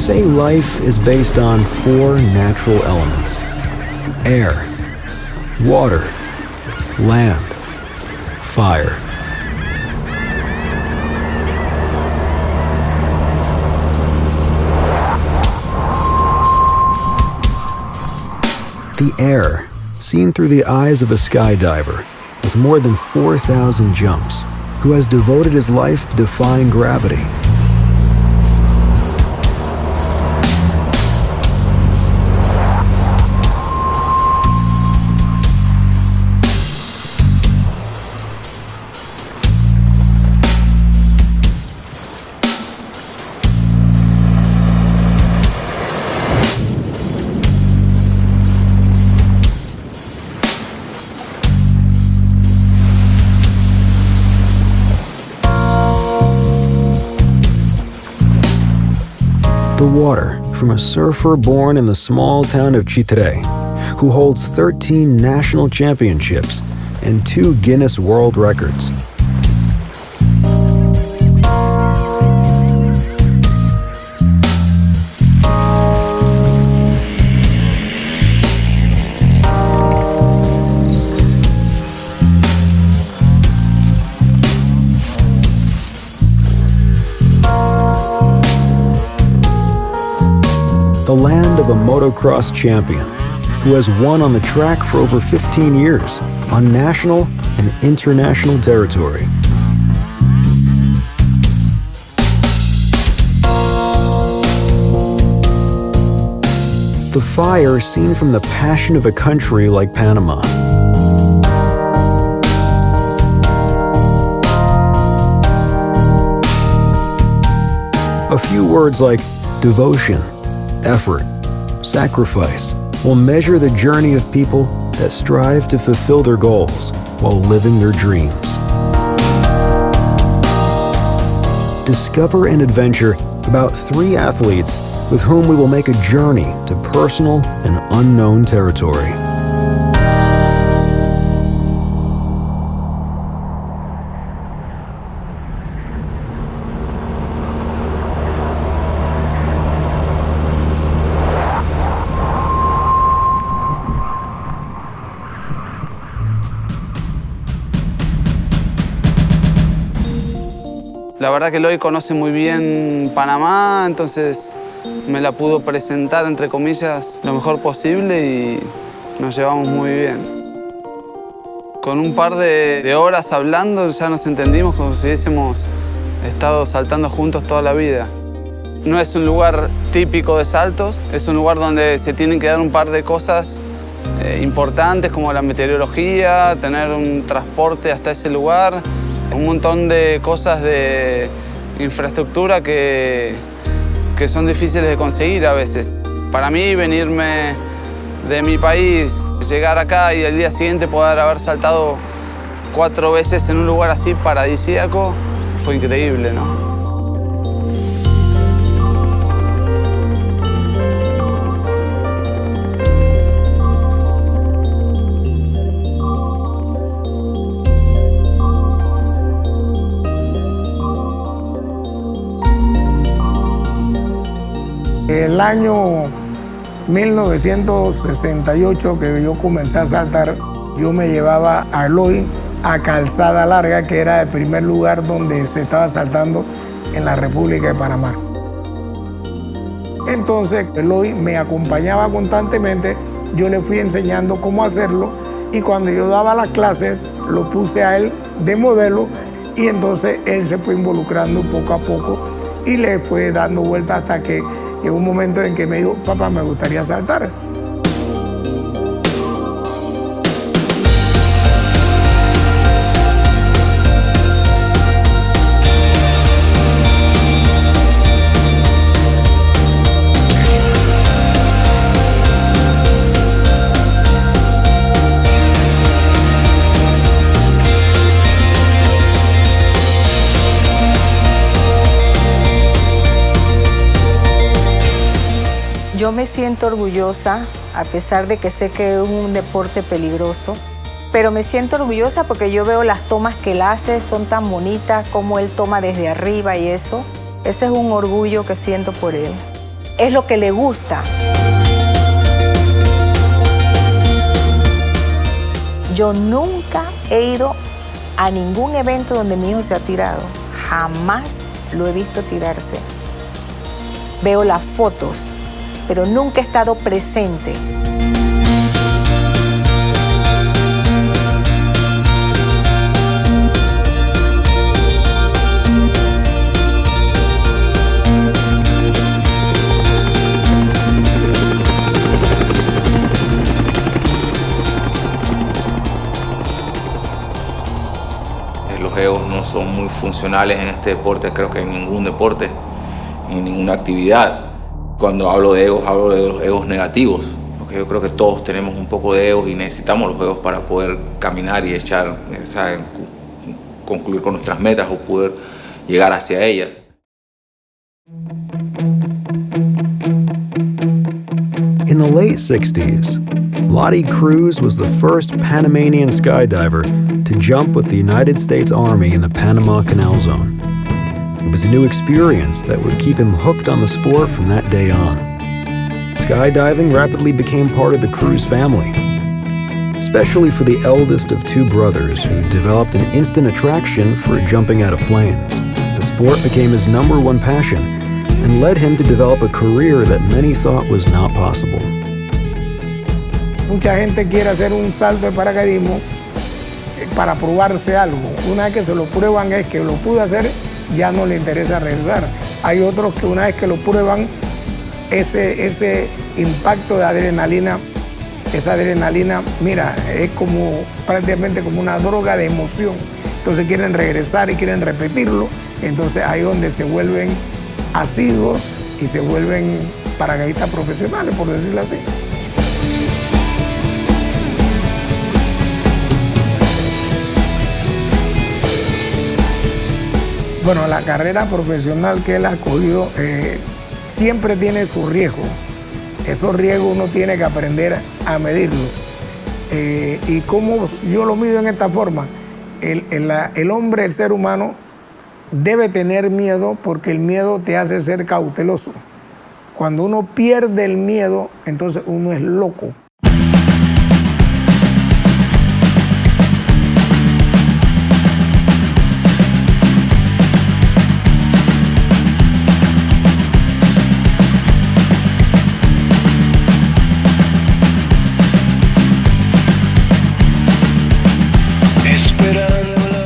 say life is based on 4 natural elements: air, water, land, fire. The air, seen through the eyes of a skydiver with more than 4,000 jumps, who has devoted his life to defying gravity. The water, from a surfer born in the small town of Chitre, who holds 13 national championships and 2 Guinness World Records. The land of a motocross champion who has won on the track for over 15 years on national and international territory. The fire seen from the passion of a country like Panama. A few words like devotion, effort, sacrifice will measure the journey of people that strive to fulfill their goals while living their dreams. Discover and adventure about 3 athletes with whom we will make a journey to personal and unknown territory. La verdad que Eloy conoce muy bien Panamá, entonces me la pudo presentar, entre comillas, lo mejor posible y nos llevamos muy bien. Con un par de horas hablando ya nos entendimos como si hubiésemos estado saltando juntos toda la vida. No es un lugar típico de saltos, es un lugar donde se tienen que dar un par de cosas importantes como la meteorología, tener un transporte hasta ese lugar, un montón de cosas de infraestructura que son difíciles de conseguir a veces. Para mí, venirme de mi país, llegar acá y al día siguiente poder haber saltado 4 veces en un lugar así paradisíaco, fue increíble, ¿no? El año 1968 que yo comencé a saltar, yo me llevaba a Eloy a Calzada Larga, que era el primer lugar donde se estaba saltando en la República de Panamá. Entonces Eloy me acompañaba constantemente, yo le fui enseñando cómo hacerlo y cuando yo daba las clases lo puse a él de modelo y entonces él se fue involucrando poco a poco y le fue dando vuelta hasta que llegó un momento en que me dijo, papá, me gustaría saltar. Yo me siento orgullosa, a pesar de que sé que es un deporte peligroso, pero me siento orgullosa porque yo veo las tomas que él hace, son tan bonitas, como él toma desde arriba y eso. Ese es un orgullo que siento por él. es lo que le gusta. Yo nunca he ido a ningún evento donde mi hijo se ha tirado. Jamás lo he visto tirarse. Veo las fotos, pero nunca he estado presente. Los egos no son muy funcionales en este deporte, creo que en ningún deporte, en ninguna actividad. Cuando hablo de los egos negativos, porque yo creo que todos tenemos un poco de egos y necesitamos los egos para poder caminar y echar, concluir con nuestras metas o poder llegar hacia ellas. In the late 60s, Lottie Cruz was the first Panamanian skydiver to jump with the United States Army in the Panama Canal Zone. It was a new experience that would keep him hooked on the sport from that day on. Skydiving rapidly became part of the Cruz family, especially for the eldest of two brothers who developed an instant attraction for jumping out of planes. The sport became his #1 passion and led him to develop a career that many thought was not possible. Mucha gente quiere hacer un salto de paracaidismo para probarse algo. Una vez que se lo prueban es que lo pude hacer, ya no le interesa regresar. Hay otros que una vez que lo prueban, ese impacto de adrenalina, esa adrenalina, mira, es como prácticamente como una droga de emoción. Entonces quieren regresar y quieren repetirlo. Entonces ahí es donde se vuelven asiduos y se vuelven paracaidistas profesionales, por decirlo así. Bueno, la carrera profesional que él ha cogido siempre tiene su riesgo. Esos riesgos uno tiene que aprender a medirlos. Y como yo lo mido en esta forma, el hombre, el ser humano, debe tener miedo porque el miedo te hace ser cauteloso. Cuando uno pierde el miedo, entonces uno es loco.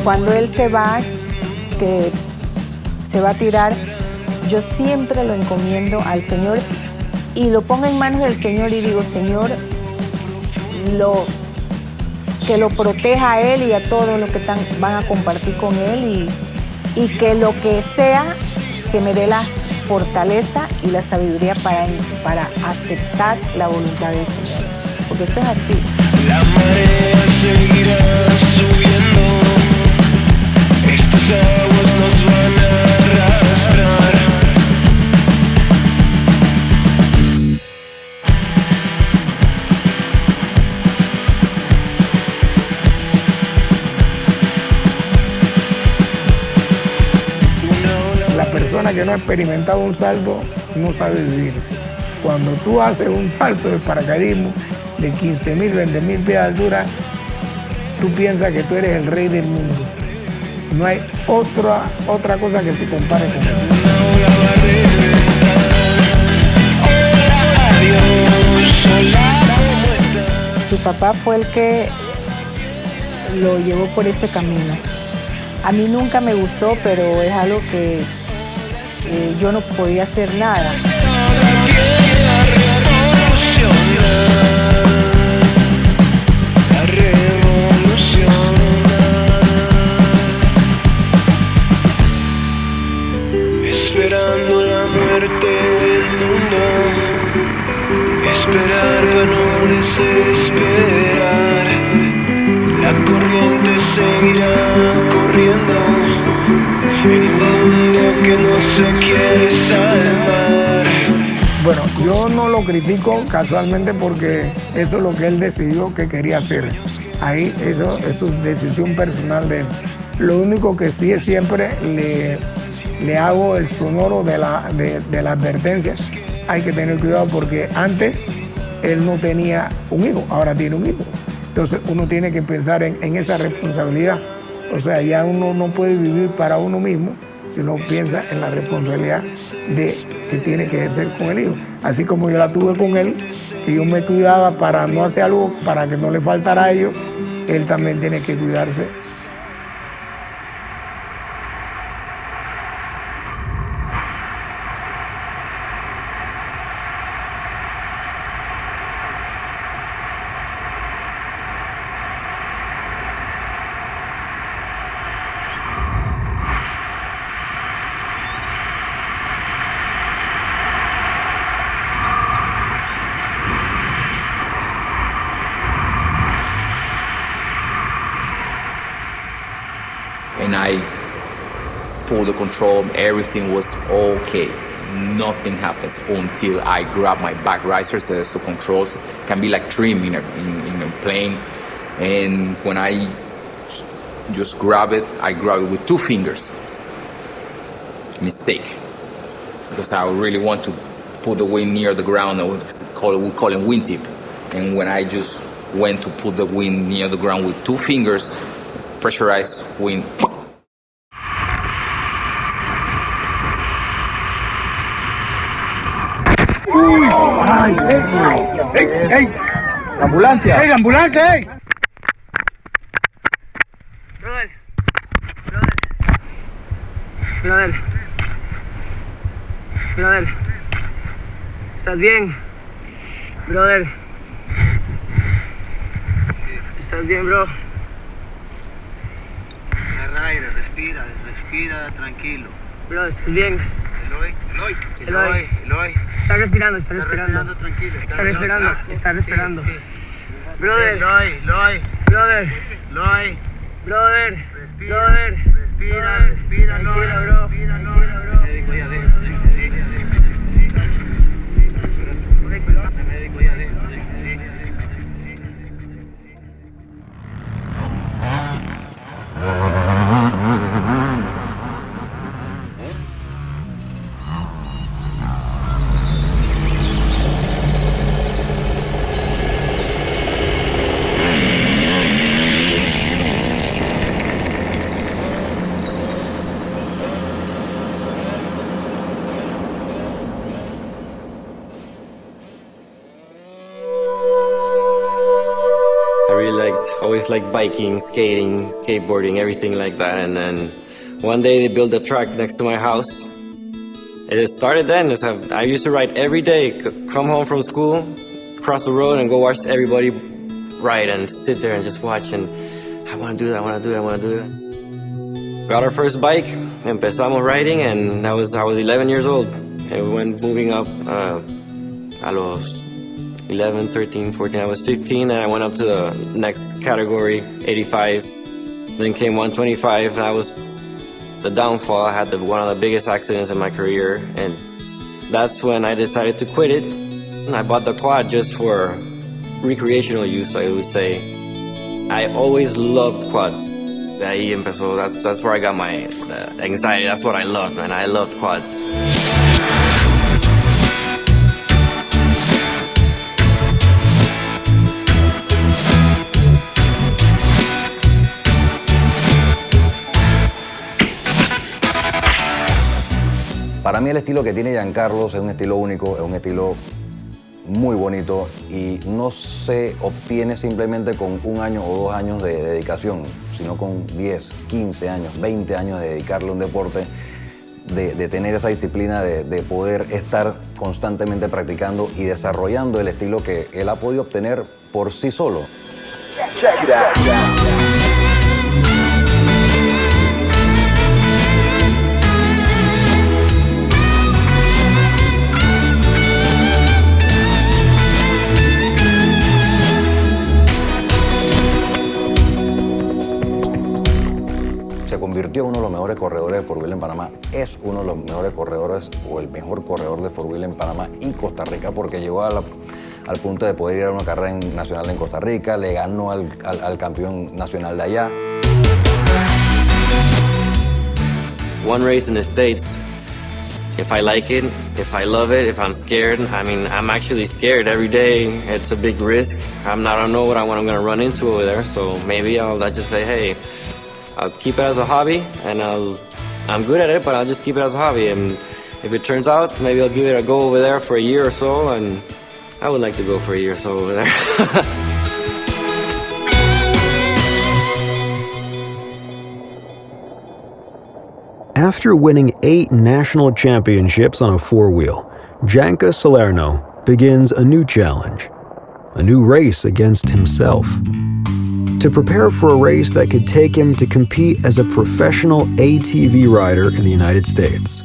Cuando él se va, que se va a tirar, yo siempre lo encomiendo al Señor y lo pongo en manos del Señor y digo, Señor, que lo proteja a él y a todos los que van a compartir con él y que lo que sea, que me dé la fortaleza y la sabiduría para aceptar la voluntad del Señor, porque eso es así. La marea seguirá subiendo. Estas aguas nos van a arrastrar. La persona que no ha experimentado un salto no sabe vivir. Cuando tú haces un salto de paracaidismo de 15.000, 20.000 pies de altura, tú piensas que tú eres el rey del mundo. No hay otra cosa que se compare con eso. Su papá fue el que lo llevó por ese camino. A mí nunca me gustó, pero es algo que yo no podía hacer nada. Esperando la muerte del mundo, esperar para no desesperar. La corriente seguirá corriendo en un mundo que no se quiere salvar. Bueno, yo no lo critico casualmente porque eso es lo que él decidió que quería hacer. Ahí eso es su decisión personal de él. Lo único que sí es siempre le hago el sonoro de la advertencia, hay que tener cuidado porque antes él no tenía un hijo, ahora tiene un hijo. Entonces uno tiene que pensar en esa responsabilidad. O sea, ya uno no puede vivir para uno mismo, sino piensa en la responsabilidad que tiene que ejercer con el hijo. Así como yo la tuve con él, que yo me cuidaba para no hacer algo, para que no le faltara a ellos, él también tiene que cuidarse. And I pulled the control, everything was okay. Nothing happens until I grab my back risers. So controls can be like trim in a plane. And when I just grab it, I grab it with 2 fingers. Mistake. Because I really want to put the wing near the ground, we call it wingtip. And when I just went to put the wing near the ground with 2 fingers, pressurized wing. ¡Ey! ¡La ambulancia! ¡Ey, la ambulancia, ey! Brother. ¿Estás bien? Brother. ¿Estás bien, bro? Agarra aire, respira, tranquilo. Bro, ¿estás bien? Eloy. Está respirando. Tranquilo. Está respirando. Sí. Brother. Eloy. Brother. Respira, Tranquilo, bro. Médico ya adentro, sí. Médico ya adentro, sí. Always like biking, skating, skateboarding, everything like that. And then one day they built a track next to my house. It started then. I used to ride every day, come home from school, cross the road and go watch everybody ride and sit there and just watch. And I want to do that. Got our first bike, empezamos riding, and I was 11 years old. And we went moving up a los 11, 13, 14, I was 15, and I went up to the next category, 85. Then came 125, and I was the downfall. I had one of the biggest accidents in my career, and that's when I decided to quit it. And I bought the quad just for recreational use, I would say. I always loved quads. De ahí empezó, that's where I got my anxiety. That's what I loved, man. I loved quads. Para mí el estilo que tiene Giancarlo es un estilo único, es un estilo muy bonito y no se obtiene simplemente con 1 año o 2 años de dedicación, sino con 10, 15 años, 20 años de dedicarle a un deporte, de tener esa disciplina, de poder estar constantemente practicando y desarrollando el estilo que él ha podido obtener por sí solo. Check it out. Se convirtió en uno de los mejores corredores de 4-wheel en Panamá, es uno de los mejores corredores o el mejor corredor de 4-wheel en Panamá y Costa Rica porque llegó al punto de poder ir a una carrera nacional en Costa Rica, le ganó al campeón nacional de allá. One race in the States, if I like it, if I love it, if I'm scared. I mean, I'm actually scared every day. It's a big risk. I don't know what I'm going to run into over there. So maybe I'll just say, hey, I'll keep it as a hobby, and I'm good at it, but I'll just keep it as a hobby. And if it turns out, maybe I'll give it a go over there for a year or so, and I would like to go for a year or so over there. After winning 8 national championships on a four-wheel, Janka Salerno begins a new challenge, a new race against himself. To prepare for a race that could take him to compete as a professional ATV rider in the United States.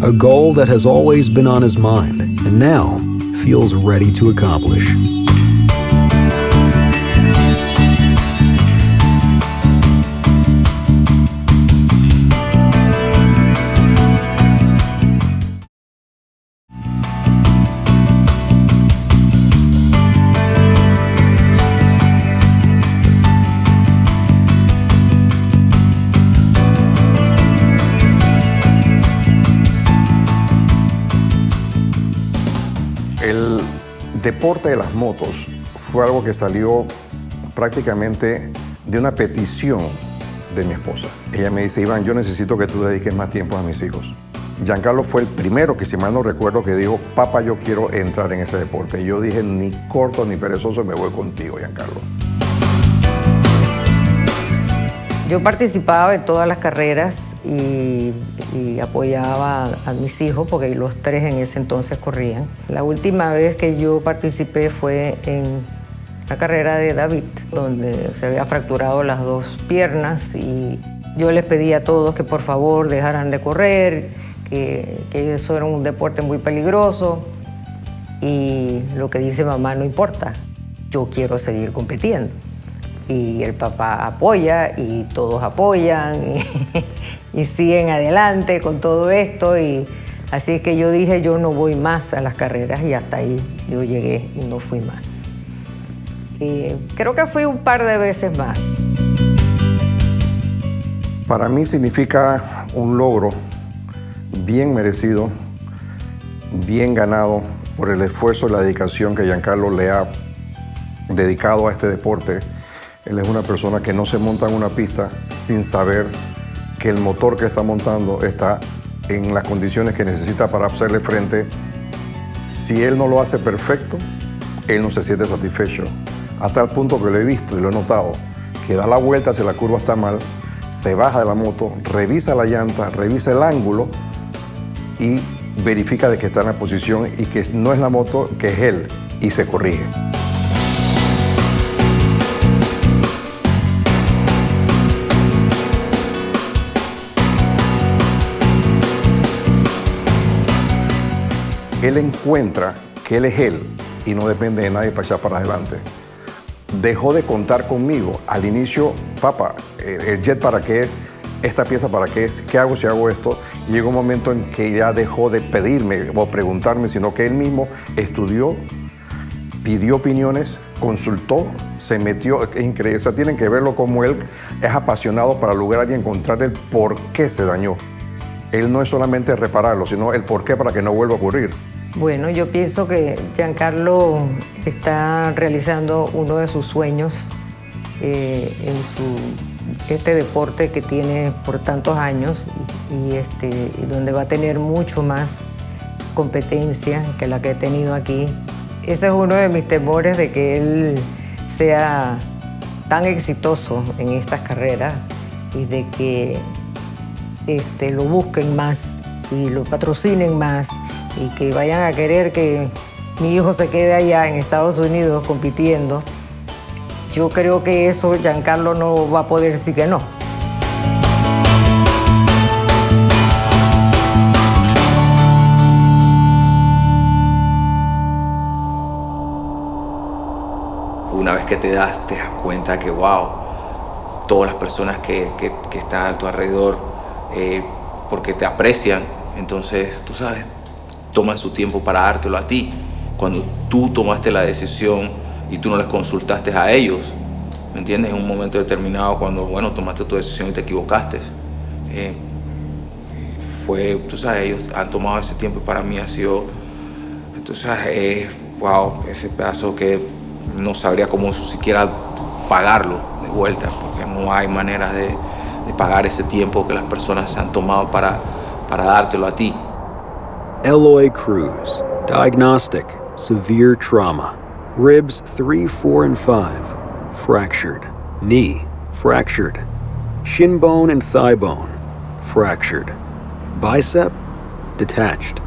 A goal that has always been on his mind and now feels ready to accomplish. El deporte de las motos fue algo que salió prácticamente de una petición de mi esposa. Ella me dice, Iván, yo necesito que tú dediques más tiempo a mis hijos. Giancarlo fue el primero que, si mal no recuerdo, que dijo, papá, yo quiero entrar en ese deporte. Y yo dije, ni corto ni perezoso, me voy contigo, Giancarlo. Yo participaba en todas las carreras y apoyaba a mis hijos porque los 3 en ese entonces corrían. La última vez que yo participé fue en la carrera de David, donde se había fracturado las 2 piernas, y yo les pedí a todos que por favor dejaran de correr, que eso era un deporte muy peligroso, y lo que dice mamá no importa, yo quiero seguir compitiendo. Y el papá apoya y todos apoyan y siguen adelante con todo esto. Y así es que yo dije, yo no voy más a las carreras, y hasta ahí yo llegué y no fui más. Y creo que fui un par de veces más. Para mí significa un logro bien merecido, bien ganado por el esfuerzo y la dedicación que Giancarlo le ha dedicado a este deporte. Él es una persona que no se monta en una pista sin saber que el motor que está montando está en las condiciones que necesita para hacerle frente. Si él no lo hace perfecto, él no se siente satisfecho. Hasta el punto que lo he visto y lo he notado, que da la vuelta si la curva está mal, se baja de la moto, revisa la llanta, revisa el ángulo y verifica de que está en la posición y que no es la moto, que es él, y se corrige. Él encuentra que él es él y no depende de nadie para echar para adelante. Dejó de contar conmigo. Al inicio, papá, el jet para qué es, esta pieza para qué es, qué hago si hago esto. Y llegó un momento en que ya dejó de pedirme o preguntarme, sino que él mismo estudió, pidió opiniones, consultó, se metió. Es increíble. O sea, tienen que verlo como él es apasionado para lograr y encontrar el por qué se dañó. Él no es solamente repararlo, sino el por qué para que no vuelva a ocurrir. Bueno, yo pienso que Giancarlo está realizando uno de sus sueños en este deporte que tiene por tantos años y donde va a tener mucho más competencia que la que he tenido aquí. Ese es uno de mis temores, de que él sea tan exitoso en estas carreras y de que lo busquen más y lo patrocinen más y que vayan a querer que mi hijo se quede allá en Estados Unidos compitiendo. Yo creo que eso Giancarlo no va a poder decir que no. Una vez que te das cuenta que, wow, todas las personas que están a tu alrededor, porque te aprecian, entonces, tú sabes, toman su tiempo para dártelo a ti. Cuando tú tomaste la decisión y tú no les consultaste a ellos, ¿me entiendes? En un momento determinado, cuando, bueno, tomaste tu decisión y te equivocaste. fue, tú sabes, ellos han tomado ese tiempo y para mí ha sido, tú sabes, wow, ese pedazo que no sabría cómo siquiera pagarlo de vuelta, porque no hay manera de pagar ese tiempo que las personas se han tomado para dártelo a ti. Eloy Cruz, diagnostic, severe trauma. Ribs 3, 4, and 5, fractured. Knee, fractured. Shin bone and thigh bone, fractured. Bicep, detached.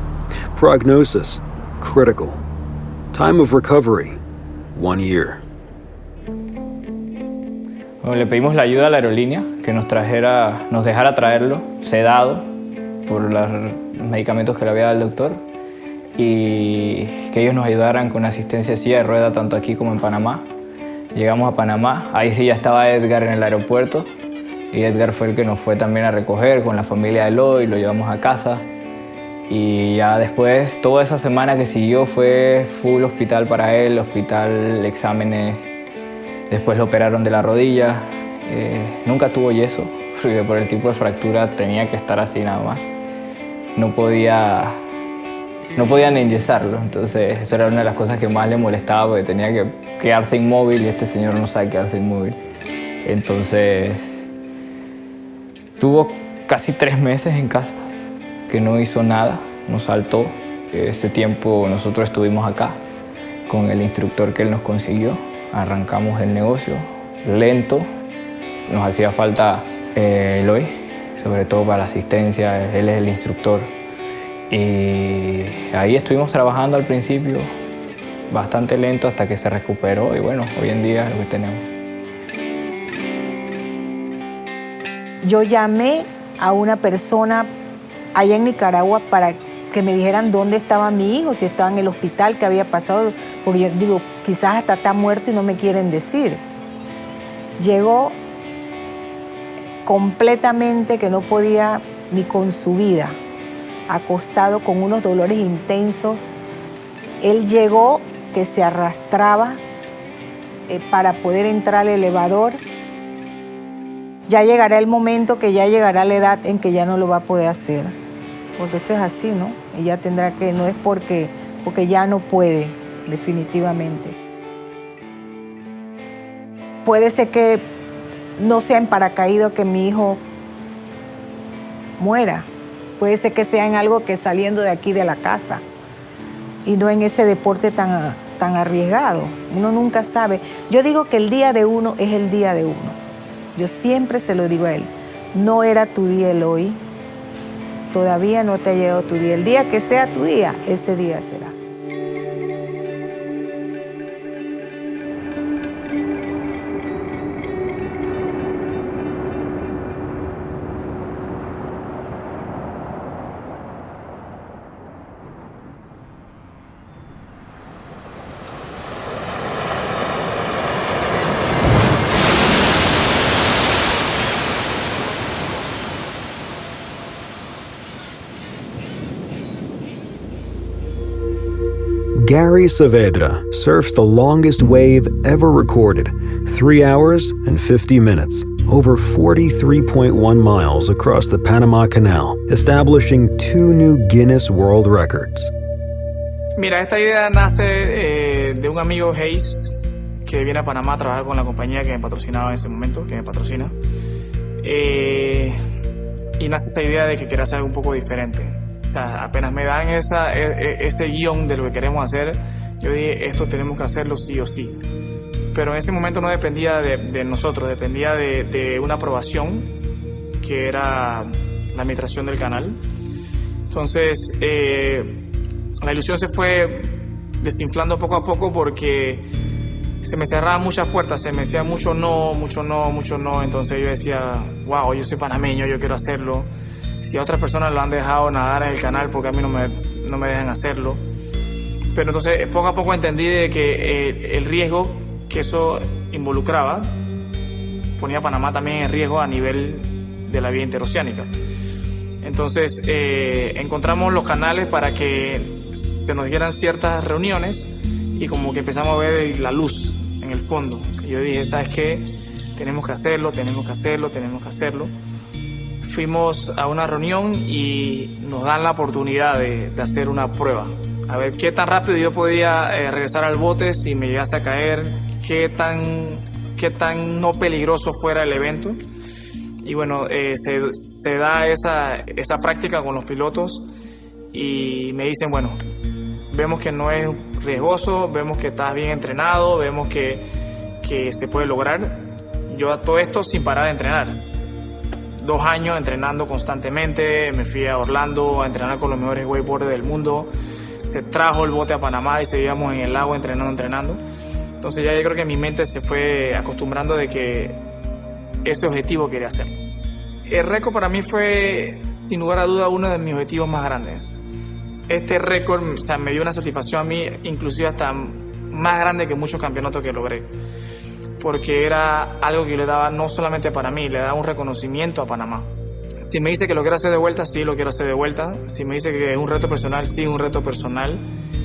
Prognosis, critical. Time of recovery, 1 year. Bueno, le pedimos la ayuda a la aerolínea, que nos dejara traerlo, sedado, por los medicamentos que le había dado el doctor, y que ellos nos ayudaran con asistencia de silla de rueda tanto aquí como en Panamá. Llegamos a Panamá, ahí sí ya estaba Edgar en el aeropuerto, y Edgar fue el que nos fue también a recoger con la familia de Eloy, lo llevamos a casa. Y ya después, toda esa semana que siguió fue full hospital para él, hospital, exámenes. Después lo operaron de la rodilla. Nunca tuvo yeso, porque por el tipo de fractura tenía que estar así nada más. No podían enyesarlo, entonces eso era una de las cosas que más le molestaba, porque tenía que quedarse inmóvil y este señor no sabe quedarse inmóvil. Entonces, tuvo casi 3 meses en casa, que no hizo nada, nos saltó. Ese tiempo nosotros estuvimos acá con el instructor que él nos consiguió. Arrancamos el negocio lento, nos hacía falta Eloy, sobre todo para la asistencia, él es el instructor. Y ahí estuvimos trabajando al principio, bastante lento hasta que se recuperó y bueno, hoy en día es lo que tenemos. Yo llamé a una persona allá en Nicaragua para que me dijeran dónde estaba mi hijo, si estaba en el hospital, qué había pasado, porque yo digo, quizás hasta está muerto y no me quieren decir. Llegó completamente que no podía ni con su vida, acostado con unos dolores intensos. Él llegó que se arrastraba para poder entrar al elevador. Ya llegará el momento que ya llegará la edad en que ya no lo va a poder hacer, porque eso es así, ¿no? Ella tendrá que, no es porque ya no puede, definitivamente. Puede ser que no sea en paracaídas que mi hijo muera. Puede ser que sea en algo que saliendo de aquí de la casa y no en ese deporte tan arriesgado. Uno nunca sabe. Yo digo que el día de uno es el día de uno. Yo siempre se lo digo a él. No era tu día, Eloy. Todavía no te ha llegado tu día. El día que sea tu día, ese día será. Gary Saavedra surfs the longest wave ever recorded, 3 hours and 50 minutes, over 43.1 miles across the Panama Canal, establishing 2 new Guinness World Records. Mira, esta idea nace de un amigo Hayes que viene a Panamá a trabajar con la compañía que me patrocinaba en ese momento, que me patrocina. Y nace esa idea de que quiero hacer algo un poco diferente. O sea, apenas me dan ese guión de lo que queremos hacer, yo dije, esto tenemos que hacerlo sí o sí. Pero en ese momento no dependía de nosotros, dependía de una aprobación, que era la administración del canal. Entonces, la ilusión se fue desinflando poco a poco porque se me cerraban muchas puertas, se me decía mucho no. Entonces yo decía, wow, yo soy panameño, yo quiero hacerlo. Si a otras personas lo han dejado nadar en el canal, porque a mí no me dejan hacerlo. Pero entonces poco a poco entendí de que el riesgo que eso involucraba ponía a Panamá también en riesgo a nivel de la vía interoceánica. Entonces encontramos los canales para que se nos dieran ciertas reuniones y como que empezamos a ver la luz en el fondo. Y yo dije, ¿sabes qué? Tenemos que hacerlo. fuimos a una reunión y nos dan la oportunidad de hacer una prueba. A ver qué tan rápido yo podía regresar al bote si me llegase a caer, qué tan no peligroso fuera el evento. Y bueno, se da esa práctica con los pilotos y me dicen, bueno, vemos que no es riesgoso, vemos que estás bien entrenado, vemos que se puede lograr. Yo a todo esto sin parar de entrenar. 2 años entrenando constantemente, me fui a Orlando a entrenar con los mejores wakeboarders del mundo. Se trajo el bote a Panamá y seguíamos en el lago entrenando. Entonces ya yo creo que mi mente se fue acostumbrando de que ese objetivo quería hacer. El récord para mí fue, sin lugar a duda, uno de mis objetivos más grandes. Este récord, me dio una satisfacción a mí, inclusive hasta más grande que muchos campeonatos que logré. Porque era algo que yo le daba no solamente para mí, le daba un reconocimiento a Panamá. Si me dice que lo quiero hacer de vuelta, sí, lo quiero hacer de vuelta. Si me dice que es un reto personal, sí, un reto personal.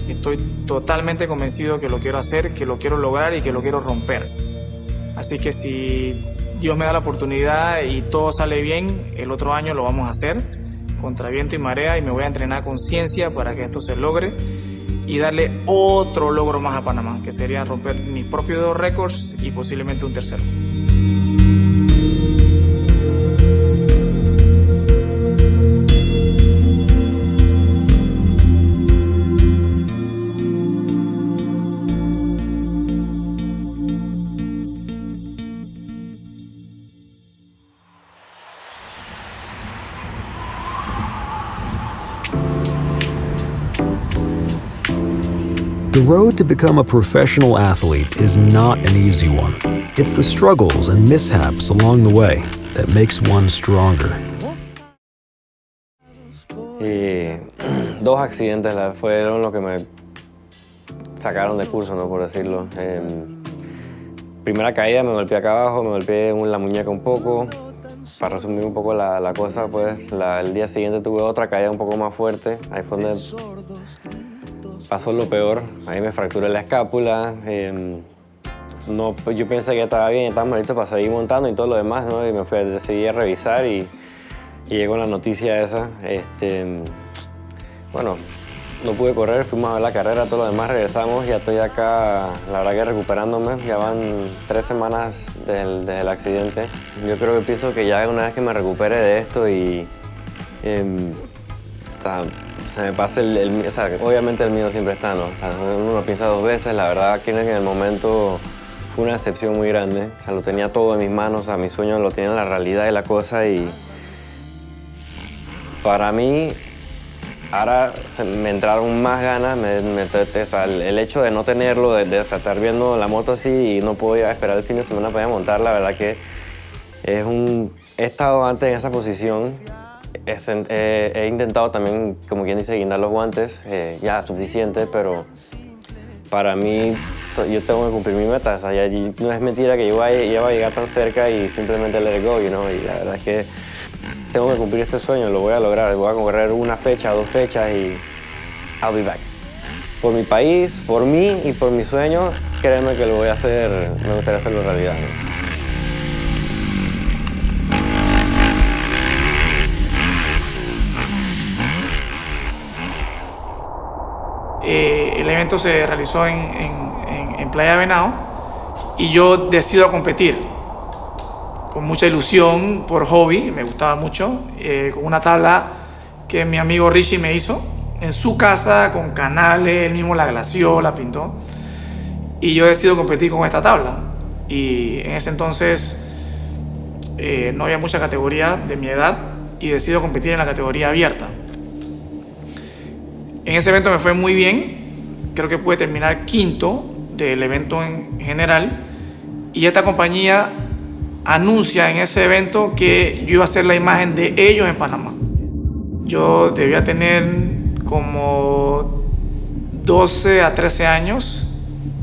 Estoy totalmente convencido que lo quiero hacer, que lo quiero lograr y que lo quiero romper. Así que si Dios me da la oportunidad y todo sale bien, el otro año lo vamos a hacer contra viento y marea y me voy a entrenar con ciencia para que esto se logre y darle otro logro más a Panamá, que sería romper mis propios 2 récords y posiblemente un tercero. The road to become a professional athlete is not an easy one. It's the struggles and mishaps along the way that makes one stronger. Y 2 accidentes fueron lo que me sacaron de curso, ¿no? Por decirlo. Primera caída, me golpeé acá abajo, me golpeé la muñeca un poco. Para resumir un poco la cosa, pues el día siguiente tuve otra caída un poco más fuerte. Ahí fue donde pasó lo peor. Ahí me fracturé la escápula. Yo pensé que estaba bien, estaba malito para seguir montando y todo lo demás, ¿no? Y decidí a revisar y llegó la noticia esa. Bueno, no pude correr, fuimos a ver la carrera, todo lo demás regresamos. Ya estoy acá, la verdad que recuperándome. Ya van 3 semanas desde el accidente. Yo creo que pienso que ya una vez que me recupere de esto y se me pasa obviamente el miedo siempre está, ¿no? Uno lo piensa 2 veces, la verdad que en el momento fue una decepción muy grande. Lo tenía todo en mis manos, mi sueño lo tenía en la realidad de la cosa y para mí ahora me entraron más ganas, el hecho de no tenerlo, de estar viendo la moto así y no puedo esperar el fin de semana para ir a montar, la verdad que he estado antes en esa posición. He intentado también, como quien dice, guindar los guantes, ya suficiente, pero para mí yo tengo que cumplir mi meta. No es mentira que yo iba a llegar tan cerca y simplemente let it go, you know? Y la verdad es que tengo que cumplir este sueño, lo voy a lograr. Voy a correr 1 fecha, 2 fechas y I'll be back. Por mi país, por mí y por mi sueño, créeme que lo voy a hacer, me gustaría hacerlo realidad, ¿no? El evento se realizó en Playa Venado y yo decido competir con mucha ilusión por hobby, me gustaba mucho, con una tabla que mi amigo Richie me hizo en su casa con canales, él mismo la glació, la pintó y yo decido competir con esta tabla y en ese entonces no había mucha categoría de mi edad y decido competir en la categoría abierta. En ese evento me fue muy bien, creo que pude terminar 5º del evento en general y esta compañía anuncia en ese evento que yo iba a ser la imagen de ellos en Panamá. Yo debía tener como 12 a 13 años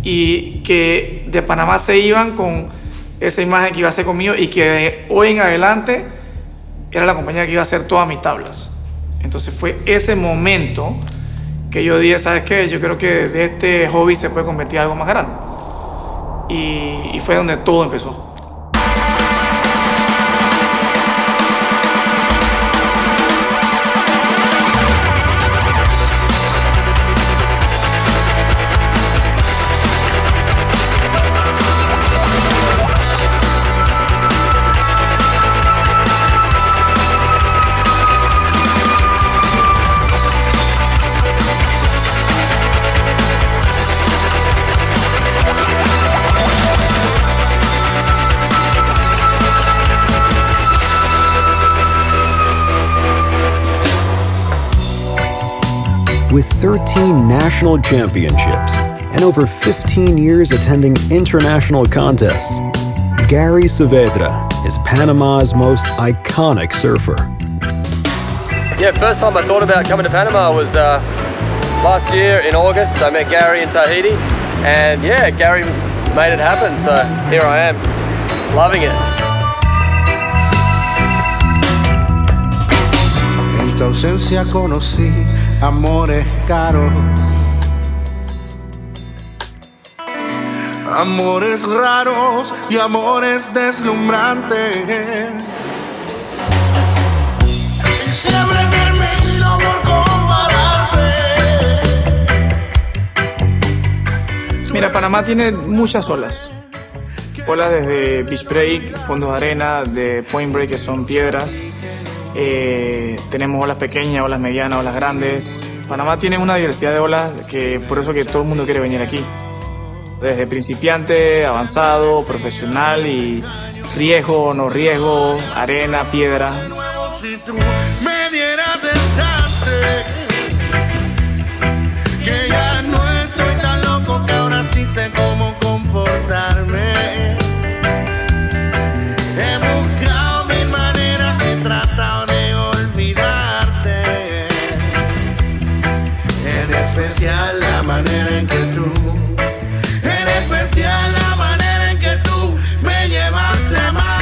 y que de Panamá se iban con esa imagen que iba a ser conmigo y que de hoy en adelante era la compañía que iba a hacer todas mis tablas. Entonces fue ese momento que yo dije, ¿sabes qué? Yo creo que de este hobby se puede convertir en algo más grande. Y fue donde todo empezó. With 13 national championships and over 15 years attending international contests, Gary Saavedra is Panama's most iconic surfer. Yeah, first time I thought about coming to Panama was last year in August. I met Gary in Tahiti, and yeah, Gary made it happen, so here I am, loving it. En tu ausencia conocí amores caros, amores raros y amores deslumbrantes. Siempre termino por compararte. Mira, Panamá tiene muchas olas. Olas desde beach break, fondos de arena, de point break, que son piedras. Tenemos olas pequeñas, olas medianas, olas grandes. Panamá tiene una diversidad de olas que por eso que todo el mundo quiere venir aquí. Desde principiante, avanzado, profesional y riesgo, no riesgo, arena, piedra. Si tú me dieras el chance, que ya no estoy tan loco, que ahora sí sé cómo comportarme. He buscado mil maneras, he tratado de olvidarte, en especial la manera en que tú, en especial la manera en que tú me llevaste a amarte.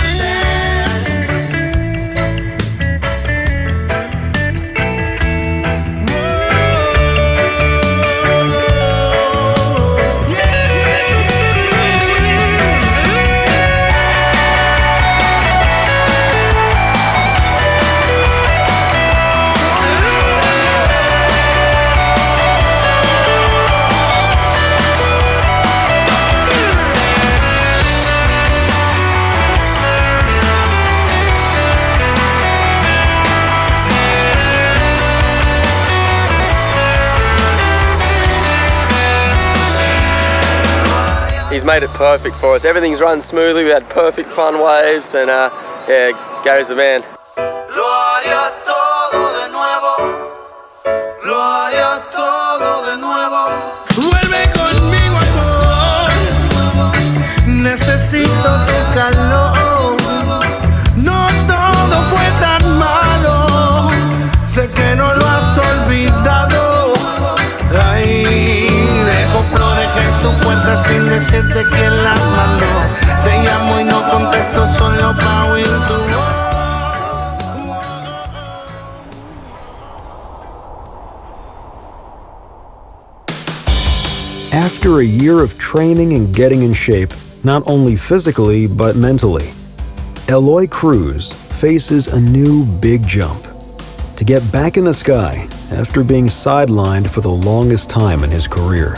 He's made it perfect for us. Everything's run smoothly. We had perfect fun waves, and yeah, Gary's the man. Lo haría todo de nuevo. Lo haría todo de nuevo. Vuelve conmigo, amor. Necesito tu calor. No todo fue tan malo. Sé que no lo has olvidado. Ay, dejo flores en tu puerta sin decirte quién las mandó. Te llamo y no contesto solo pa' oír tu voz. After a year of training and getting in shape, not only physically but mentally, Eloy Cruz faces a new big jump. To get back in the sky after being sidelined for the longest time in his career.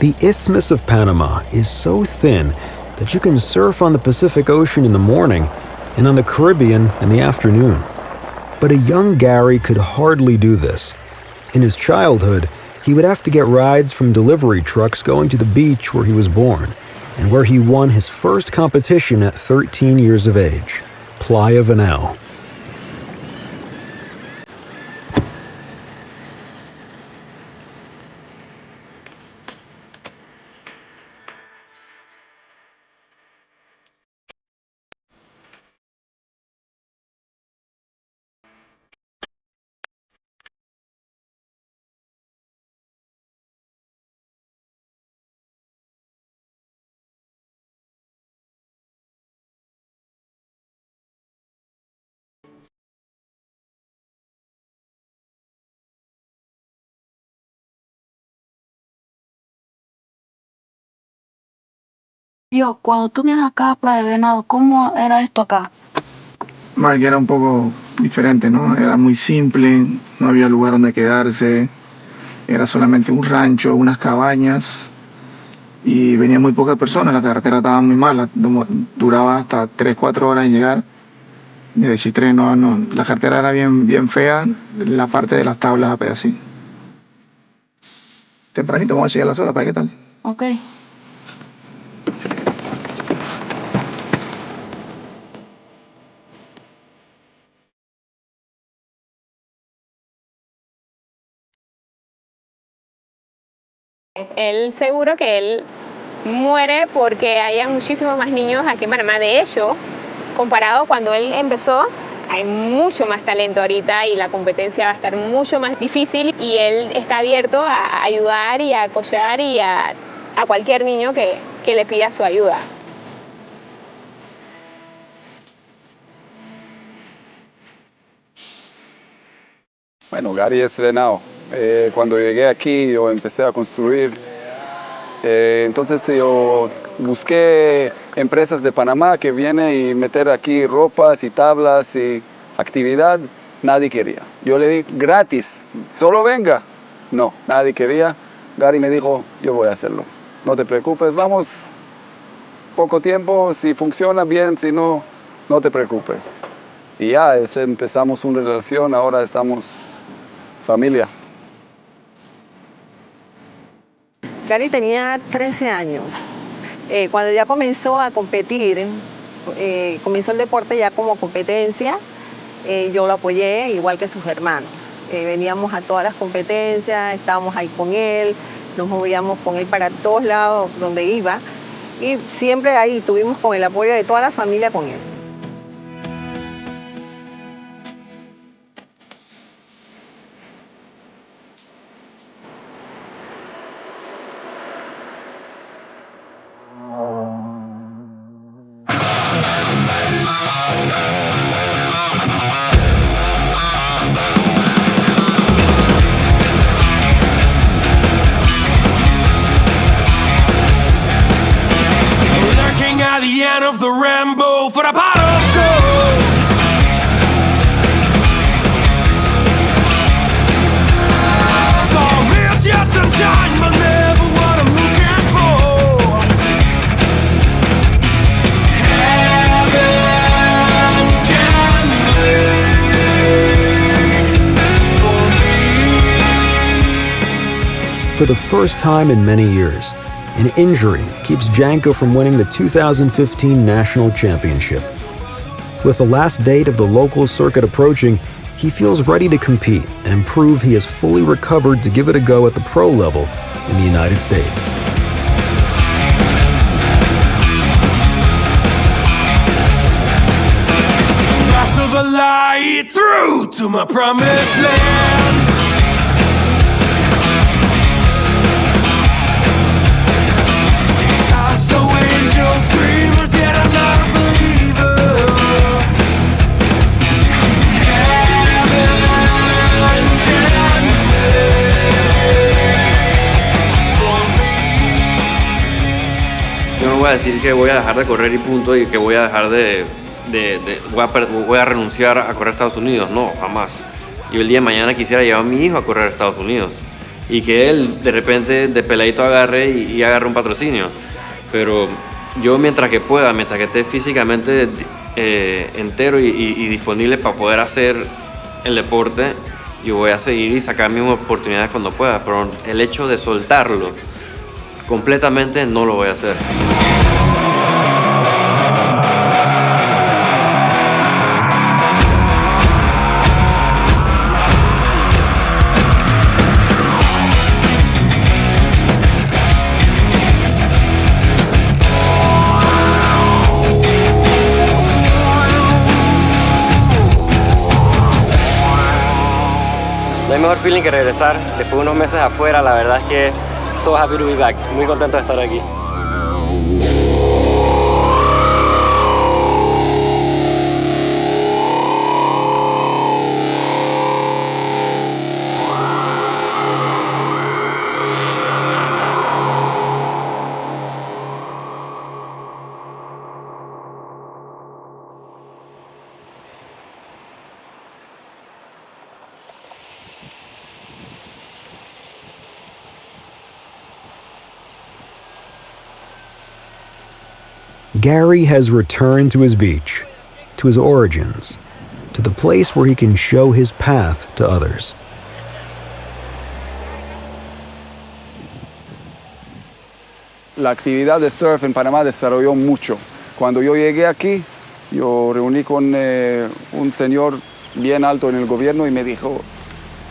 The Isthmus of Panama is so thin that you can surf on the Pacific Ocean in the morning and on the Caribbean in the afternoon. But a young Gary could hardly do this. In his childhood, he would have to get rides from delivery trucks going to the beach where he was born, and where he won his first competition at 13 years of age, Playa Vanel. Yo, cuando tú vienes acá a Playa Venado, ¿cómo era esto acá? Mark, era un poco diferente, ¿no? Era muy simple, no había lugar donde quedarse, era solamente un rancho, unas cabañas y venían muy pocas personas, la carretera estaba muy mala, duraba hasta 3-4 horas en llegar. Desde Chitré no, la carretera era bien fea, la parte de las tablas a pedacín. Tempranito vamos a llegar a las horas, ¿para qué tal? Ok. Él seguro que él muere porque hay muchísimos más niños aquí en Panamá. De hecho, comparado cuando él empezó, hay mucho más talento ahorita y la competencia va a estar mucho más difícil y él está abierto a ayudar y a apoyar y a cualquier niño que le pida su ayuda. Bueno, Gary es venado. Cuando llegué aquí yo empecé a construir, entonces yo busqué empresas de Panamá que vienen y meter aquí ropas y tablas y actividad, nadie quería. Yo le di gratis, solo venga. No, nadie quería. Gary me dijo, yo voy a hacerlo. No te preocupes, vamos poco tiempo, si funciona bien, si no, no te preocupes. Y ya empezamos una relación, ahora estamos familia. Gary tenía 13 años. Cuando ya comenzó a competir, comenzó el deporte ya como competencia, yo lo apoyé igual que sus hermanos. Veníamos a todas las competencias, estábamos ahí con él, nos movíamos con él para todos lados donde iba y siempre ahí tuvimos con el apoyo de toda la familia con él. At the end of the rainbow for the pot of gold. So it's yet sunshine, but never what I'm looking for. Heaven can wait for me. For the first time in many years, an injury keeps Janko from winning the 2015 National Championship. With the last date of the local circuit approaching, he feels ready to compete and prove he is fully recovered to give it a go at the pro level in the United States. After the light through to my promised land. Dreamers, yet I'm not a believer. Heaven can wait for me. Yo no voy a decir que voy a dejar de correr y punto y que voy a dejar voy a renunciar a correr a Estados Unidos. No, jamás. Yo el día de mañana quisiera llevar a mi hijo a correr a Estados Unidos. y que él de repente de peladito agarre y agarre un patrocinio. Pero yo mientras que pueda, mientras que esté físicamente entero y disponible para poder hacer el deporte, yo voy a seguir y sacar mis oportunidades cuando pueda, pero el hecho de soltarlo completamente no lo voy a hacer. No hay mejor feeling que regresar después de unos meses afuera. La verdad es que so happy to be back. Muy contento de estar aquí. Gary has returned to his beach, to his origins, to the place where he can show his path to others. La actividad de surf en Panamá desarrolló mucho. Cuando yo llegué aquí, yo reuní con un señor bien alto en el gobierno y me dijo,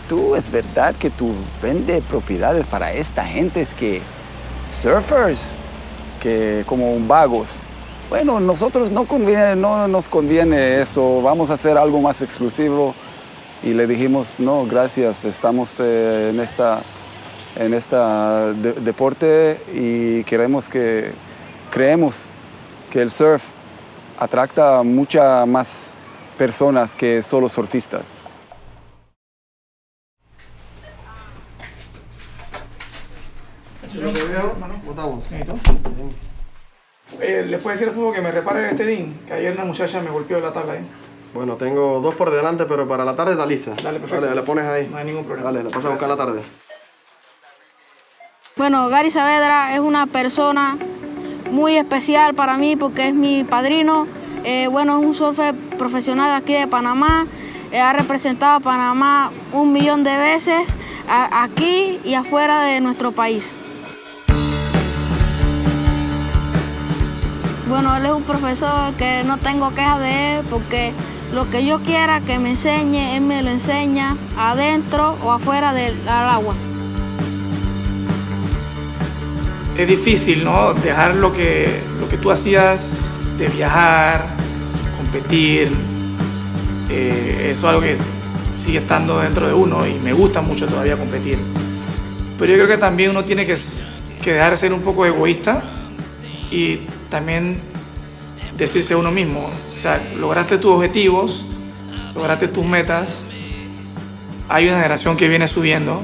¿tú es verdad que tú vendes propiedades para esta gente es que surfers, que como vagos? Bueno, nosotros no nos conviene eso, vamos a hacer algo más exclusivo. Y le dijimos, no, gracias, estamos en esta deporte y creemos que el surf atracta a muchas más personas que solo surfistas. ¿Le puede decir al fútbol que me repare este DIN? Que ayer una muchacha me golpeó la tabla ahí. Bueno, tengo 2 por delante, pero para la tarde está lista. Dale, perfecto. Dale, la pones ahí. No hay ningún problema. Dale, la pasas a buscar la tarde. Bueno, Gary Saavedra es una persona muy especial para mí porque es mi padrino. Bueno, es un surfer profesional aquí de Panamá. Ha representado a Panamá 1.000.000 de veces aquí y afuera de nuestro país. Bueno, él es un profesor que no tengo quejas de él porque lo que yo quiera que me enseñe, él me lo enseña adentro o afuera del agua. Es difícil, ¿no? Dejar lo que tú hacías de viajar, competir. Eso es algo que sigue estando dentro de uno y me gusta mucho todavía competir. Pero yo creo que también uno tiene que dejar de ser un poco egoísta y también decirse a uno mismo, o sea, lograste tus objetivos, lograste tus metas, hay una generación que viene subiendo,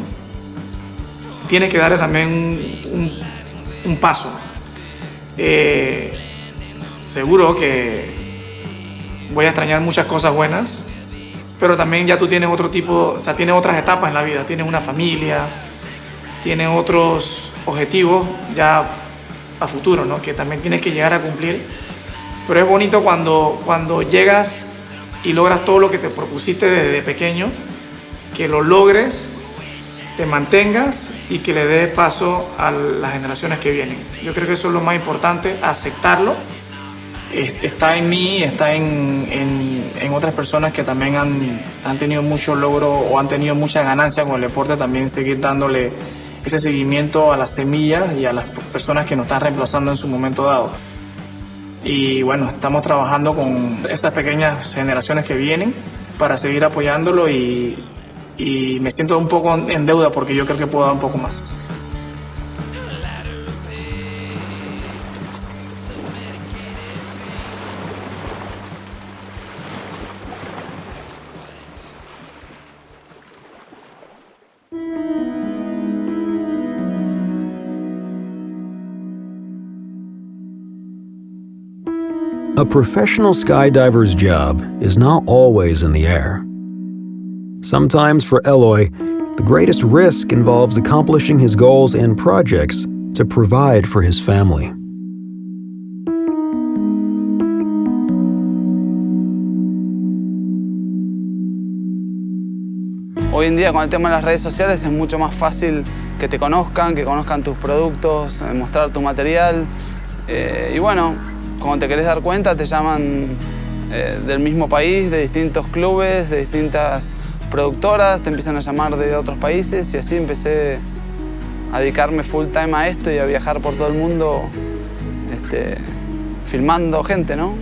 tienes que darle también un paso. Seguro que voy a extrañar muchas cosas buenas, pero también ya tú tienes otro tipo, o sea, tienes otras etapas en la vida, tienes una familia, tienes otros objetivos ya a futuro, ¿no? Que también tienes que llegar a cumplir. Pero es bonito cuando llegas y logras todo lo que te propusiste desde pequeño, que lo logres, te mantengas y que le des paso a las generaciones que vienen. Yo creo que eso es lo más importante, aceptarlo. Está en mí, está en otras personas que también han tenido mucho logro o han tenido mucha ganancia con el deporte, también seguir dándole ese seguimiento a las semillas y a las personas que nos están reemplazando en su momento dado. Y bueno, estamos trabajando con esas pequeñas generaciones que vienen para seguir apoyándolo y me siento un poco en deuda porque yo creo que puedo dar un poco más. A professional skydiver's job is not always in the air. Sometimes for Eloy, the greatest risk involves accomplishing his goals and projects to provide for his family. Hoy en día con el tema de las redes sociales es mucho más fácil que te conozcan, que conozcan tus productos, mostrar tu material. Y bueno, cuando te querés dar cuenta te llaman del mismo país, de distintos clubes, de distintas productoras, te empiezan a llamar de otros países y así empecé a dedicarme full time a esto y a viajar por todo el mundo filmando gente, ¿no?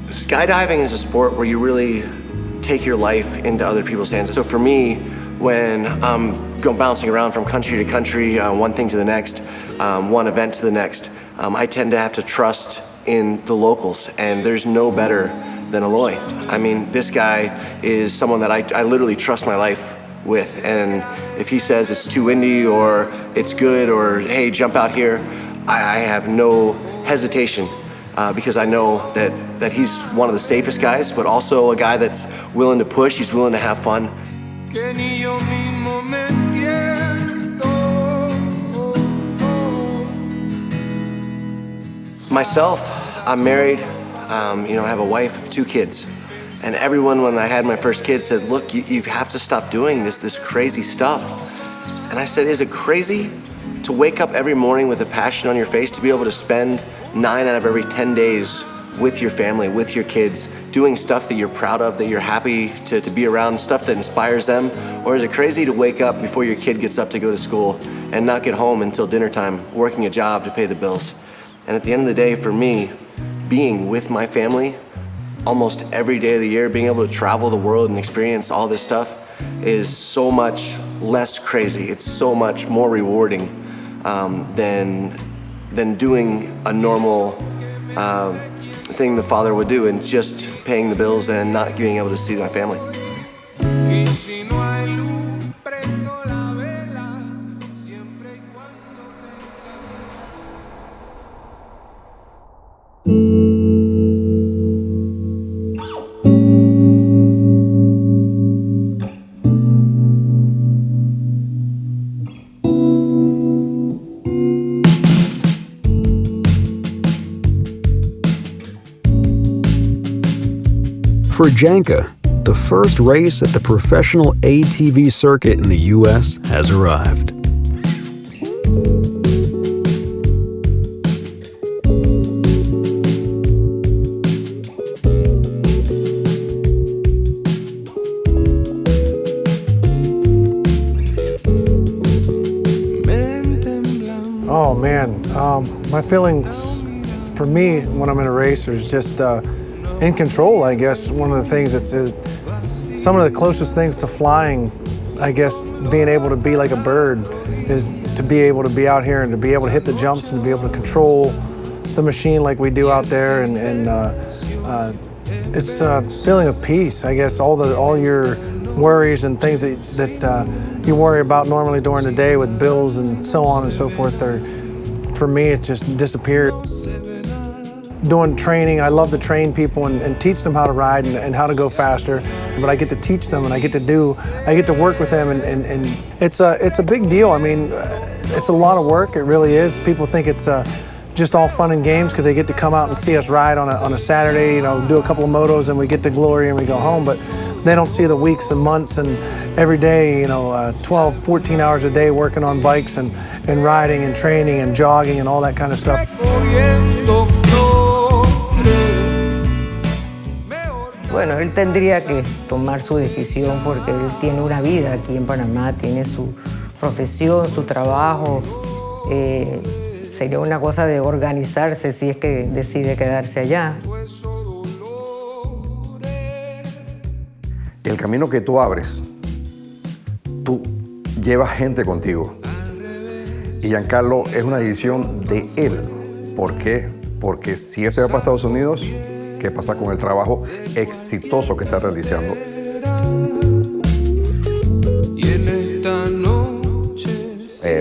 Skydiving is a sport where you really take your life into other people's hands. So for me, when I'm bouncing around from country to country, one thing to the next, one event to the next, I tend to have to trust in the locals, and there's no better than Eloy. I mean, this guy is someone that I literally trust my life with, and if he says it's too windy or it's good or hey, jump out here, I have no hesitation. Because I know that he's one of the safest guys, but also a guy that's willing to push, he's willing to have fun. Myself, I'm married, I have a wife of 2 kids. And everyone, when I had my first kid, said, look, you have to stop doing this crazy stuff. And I said, is it crazy to wake up every morning with a passion on your face, to be able to spend 9 out of every 10 days with your family, with your kids, doing stuff that you're proud of, that you're happy to be around, stuff that inspires them? Or is it crazy to wake up before your kid gets up to go to school and not get home until dinner time, working a job to pay the bills? And at the end of the day, for me, being with my family almost every day of the year, being able to travel the world and experience all this stuff is so much less crazy. It's so much more rewarding than doing a normal thing the father would do and just paying the bills and not being able to see my family. For Janka, the first race at the professional ATV circuit in the U.S. has arrived. Oh man, my feelings for me when I'm in a race is just in control, I guess. One of the things that's some of the closest things to flying, I guess, being able to be like a bird is to be able to be out here and to be able to hit the jumps and to be able to control the machine like we do out there, and it's a feeling of peace, I guess. All your worries and things that you worry about normally during the day with bills and so on and so forth, for me it just disappeared. Doing training, I love to train people and teach them how to ride and how to go faster. But I get to teach them and I get to work with them, and it's a big deal. I mean, it's a lot of work, it really is. People think it's just all fun and games because they get to come out and see us ride on a Saturday, do a couple of motos and we get the glory and we go home. But they don't see the weeks and months and every day, 12, 14 hours a day working on bikes and riding and training and jogging and all that kind of stuff. Bueno, él tendría que tomar su decisión porque él tiene una vida aquí en Panamá, tiene su profesión, su trabajo. Sería una cosa de organizarse si es que decide quedarse allá. El camino que tú abres, tú llevas gente contigo. Y Giancarlo es una decisión de él. ¿Por qué? Porque si él se va para Estados Unidos, ¿qué pasa con el trabajo exitoso que está realizando?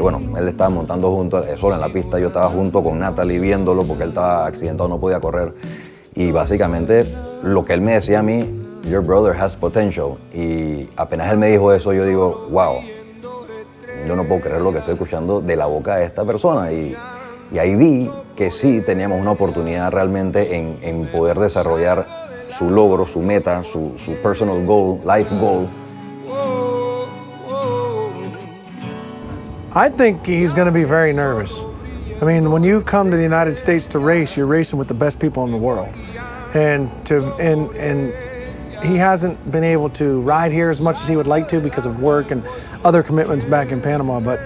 Bueno, él estaba montando solo en la pista, yo estaba junto con Natalie viéndolo porque él estaba accidentado, no podía correr. Y básicamente lo que él me decía a mí, your brother has potential. Y apenas él me dijo eso, yo digo, wow, yo no puedo creer lo que estoy escuchando de la boca de esta persona. Y ahí vi que sí teníamos una oportunidad realmente en poder desarrollar su logro, su meta, su personal goal, life goal. I think he's going to be very nervous. I mean, when you come to the United States to race, you're racing with the best people in the world. And he hasn't been able to ride here as much as he would like to because of work and other commitments back in Panama, but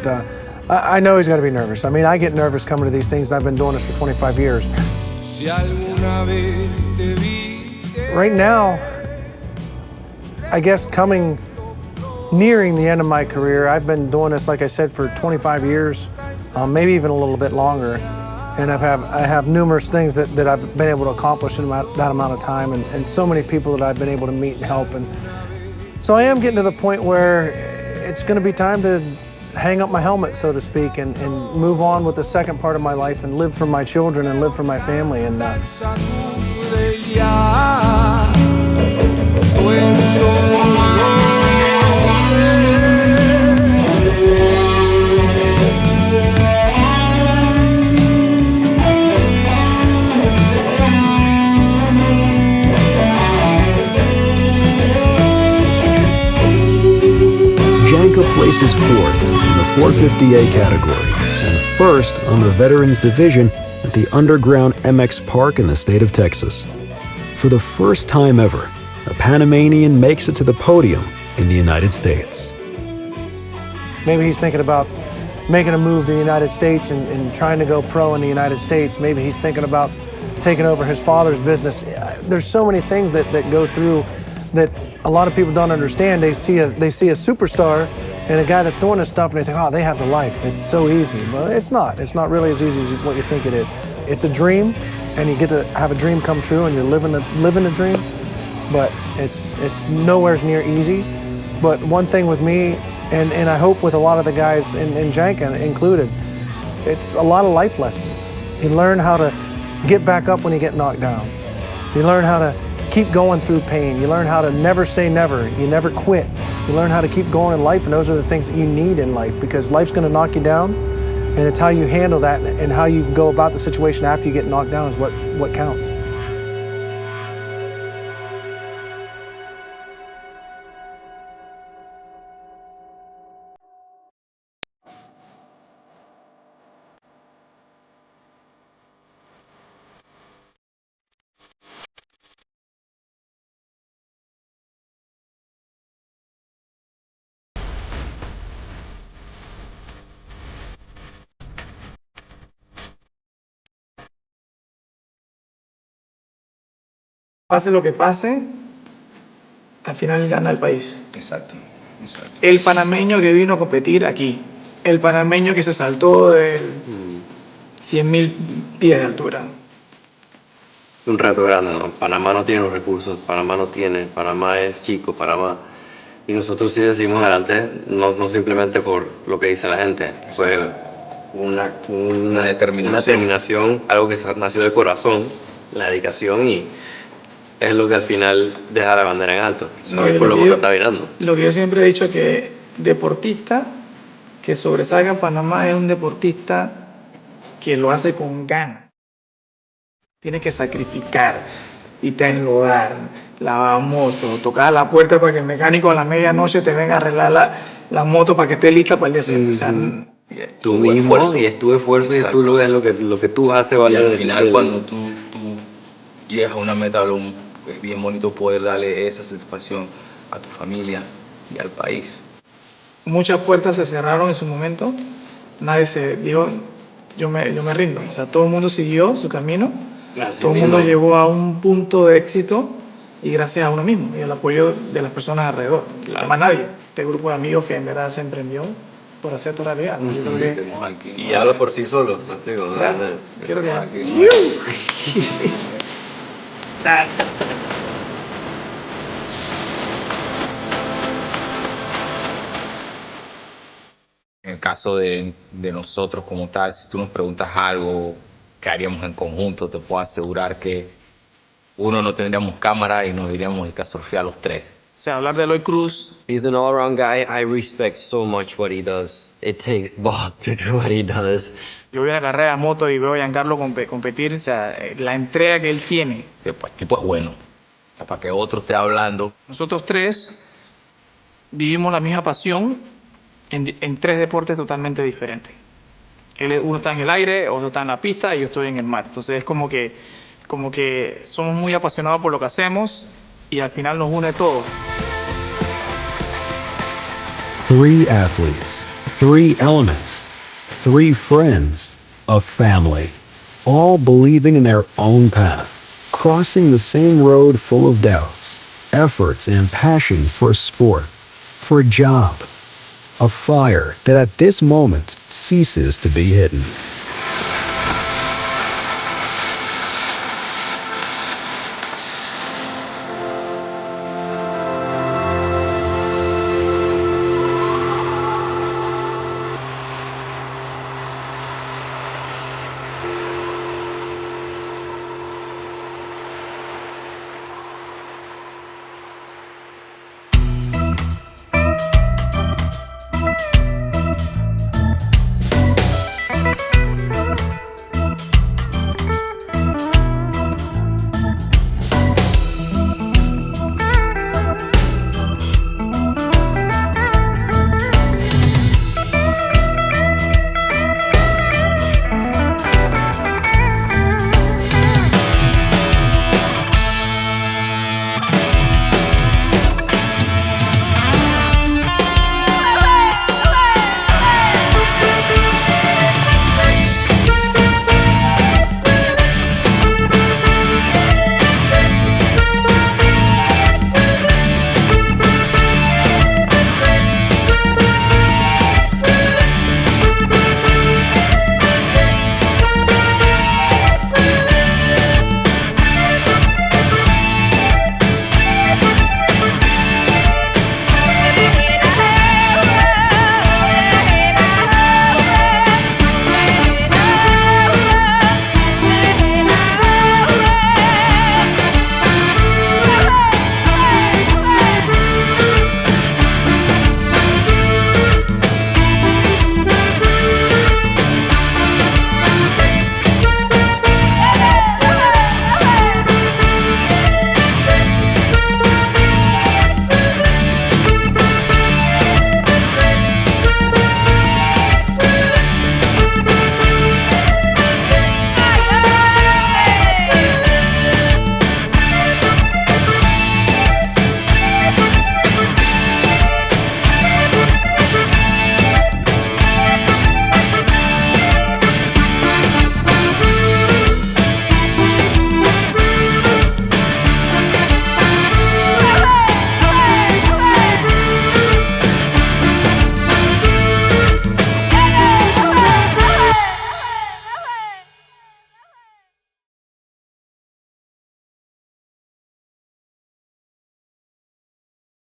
I know he's going to be nervous. I mean, I get nervous coming to these things. I've been doing this for 25 years. Right now, I guess nearing the end of my career, I've been doing this, like I said, for 25 years, maybe even a little bit longer. And I have numerous things that I've been able to accomplish in that amount of time, and so many people that I've been able to meet and help. And so I am getting to the point where it's going to be time to hang up my helmet, so to speak, and move on with the second part of my life and live for my children and live for my family. And Janka places fourth in the 450A category and first on the Veterans Division at the Underground MX Park in the state of Texas. For the first time ever, a Panamanian makes it to the podium in the United States. maybe he's thinking about making a move to the United States and trying to go pro in the United States. Maybe he's thinking about taking over his father's business. There's so many things that go through that a lot of people don't understand. They see a superstar and a guy that's doing this stuff and they think, oh, they have the life. It's so easy. Well, it's not. It's not really as easy as what you think it is. It's a dream, and you get to have a dream come true, and you're living a dream. But it's nowhere near easy. But one thing with me, and I hope with a lot of the guys in Janka included, it's a lot of life lessons. You learn how to get back up when you get knocked down. You learn how to keep going through pain. You learn how to never say never. You never quit. You learn how to keep going in life, and those are the things that you need in life, because life's going to knock you down, and it's how you handle that and how you go about the situation after you get knocked down is what counts. Pase lo que pase, al final gana el país. Exacto. El panameño que vino a competir aquí, el panameño que se saltó de 100.000 pies de altura. Un reto grande, ¿no? Panamá no tiene los recursos, Panamá es chico, Panamá. Y nosotros sí decimos adelante, no simplemente por lo que dice la gente, fue una determinación, algo que nació del corazón, la dedicación, y es lo que al final deja la bandera en alto. No, es por lo que está mirando. Lo que yo siempre he dicho es que deportista que sobresalga en Panamá es un deportista que lo hace con ganas. Tiene que sacrificar, irte a enlodar, lavar moto, tocar la puerta para que el mecánico a la medianoche te venga a arreglar la moto para que esté lista para el día siguiente. O sea, Tú mismo, y es tu esfuerzo, y tú lo ves lo que tú haces valer. Y al final, cuando tú llegas a una meta, es bien bonito poder darle esa satisfacción a tu familia y al país. Muchas puertas se cerraron en su momento, nadie se dijo, yo me rindo. O sea, todo el mundo siguió su camino, todo el mundo llegó a un punto de éxito, y gracias a uno mismo y al apoyo de las personas alrededor. Claro. Más nadie. Este grupo de amigos que en verdad se emprendió por hacer tu realidad. Yo creo que... Y habla por sí solo, te digo. Claro. Quiero que... el caso de nosotros como tal, si tú nos preguntas algo que haríamos en conjunto, te puedo asegurar que uno, no tendríamos cámara y nos iríamos a surfear los tres. O sea, hablar de Eloy Cruz. He's an all-around guy. I respect so much what he does. It takes balls to do what he does. Yo voy a la carrera de moto y veo a Giancarlo competir, o sea, la entrega que él tiene. Sí, pues el tipo es bueno. O sea, para que otro esté hablando. Nosotros tres vivimos la misma pasión en tres deportes totalmente diferentes. Uno está en el aire, otro está en la pista y yo estoy en el mar. Entonces es como que somos muy apasionados por lo que hacemos y al final nos une todo. 3 athletes, 3 elements, 3 friends, a family, all believing in their own path, crossing the same road full of doubts, efforts, and passion for a sport, for a job, a fire that at this moment ceases to be hidden.